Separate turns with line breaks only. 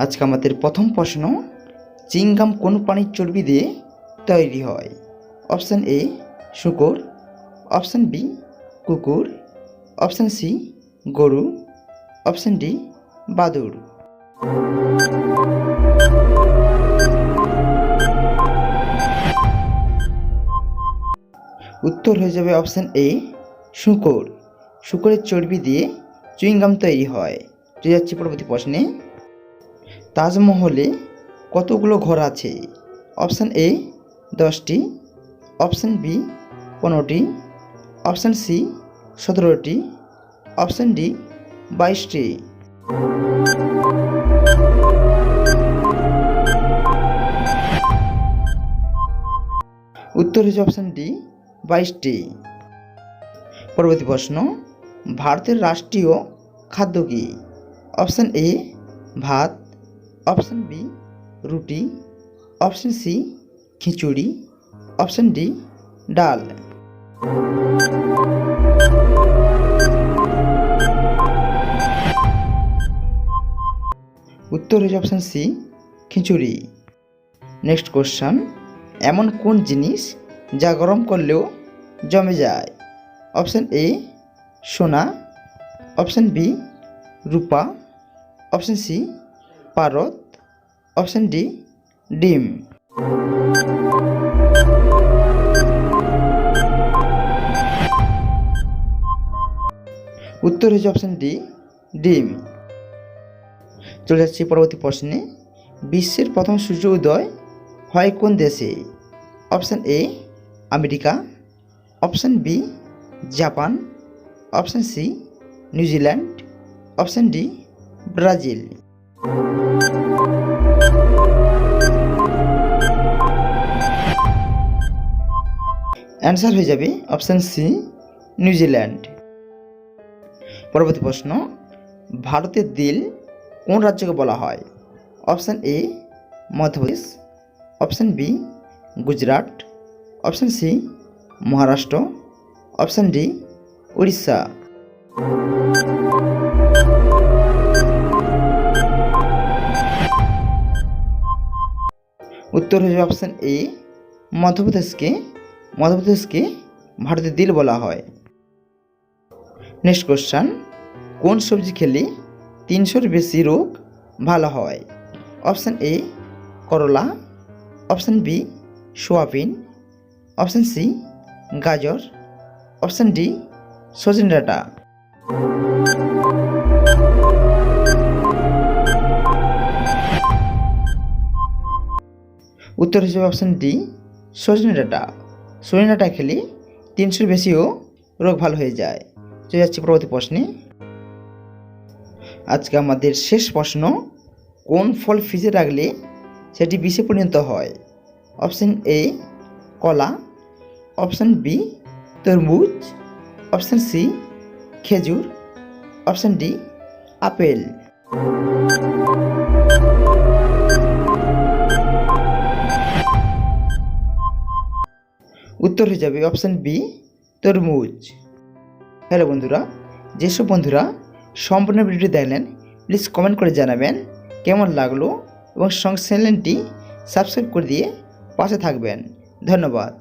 আজকে আমাদের প্রথম প্রশ্ন, চিংগাম কোন প্রাণীর চর্বি দিয়ে তৈরি হয়? অপশান এ শূকর, অপশান বি কুকুর, অপশান সি গরু, অপশান ডি বাদুড়। উত্তর হয়ে যাবে অপশান এ শূকর। শূকরের চর্বি দিয়ে চুইংগাম তৈরি হয়। যাচ্ছি পরবর্তী প্রশ্নে, তাজমহলে কতগুলো ঘর আছে? অপশান এ 10টি, অপশান বি 15টি, অপশান সি 17টি, অপশান ডি 22টি। উত্তর হচ্ছে অপশান ডি 22টি। পরবর্তী প্রশ্ন, ভারতের রাষ্ট্রীয় খাদ্য কি? অপশান এ ভাত, অপশান বি রুটি, অপশান সি খিচুড়ি, অপশান ডি ডাল। উত্তর হচ্ছে অপশান সি খিচুড়ি। নেক্সট কোশ্চান, এমন কোন জিনিস যা গরম করলেও জমে যায়? অপশান এ সোনা, অপশান বি রূপা, অপশান সি পারদ, অপশান ডি ডিম। উত্তর হচ্ছে অপশান ডি ডিম। চলে যাচ্ছি পরবর্তী প্রশ্নে, বিশ্বের প্রথম সূর্য উদয় হয় কোন দেশে? Option A America, option B Japan, option C New Zealand, option D Brazil. Answer হয়ে যাবে অপশান সি নিউজিল্যান্ড। পরবর্তী প্রশ্ন, ভারতের দিল কোন রাজ্যকে বলা হয়? Option A Madhya Pradesh, option B Gujarat, option C Maharashtra, option D Orissa. উত্তর হয়ে যাবে অপশান এ মধ্যপ্রদেশকে ভারতের দিল বলা হয়। নেক্সট কোশ্চান, কোন সবজি খেলে 300-র বেশি রোগ ভালো হয়? অপশান এ করলা, option B soybean, option C গাজর, অপশান ডি সজনে ডাঁটা। উত্তর হিসেবে অপশান ডি সজনে ডাঁটা। সজনে ডাঁটা খেলে 300-র বেশিও রোগ ভালো হয়ে যায়। চলে যাচ্ছি পরবর্তী প্রশ্নে। আজকে আমাদের শেষ প্রশ্ন, কোন ফল ফ্রিজে রাখলে সেটি বিষে পরিণত হয়? অপশান এ কলা, অপশান বি তরমুজ, অপশান সি খেজুর, অপশান ডি আপেল। উত্তর হয়ে যাবে অপশান বি তরমুজ। হ্যালো বন্ধুরা, যেসব বন্ধুরা সম্পূর্ণ ভিডিওটি দেখলেন প্লিজ কমেন্ট করে জানাবেন কেমন লাগলো এবং চ্যানেলটি সাবস্ক্রাইব করে দিয়ে পাশে থাকবেন। ধন্যবাদ।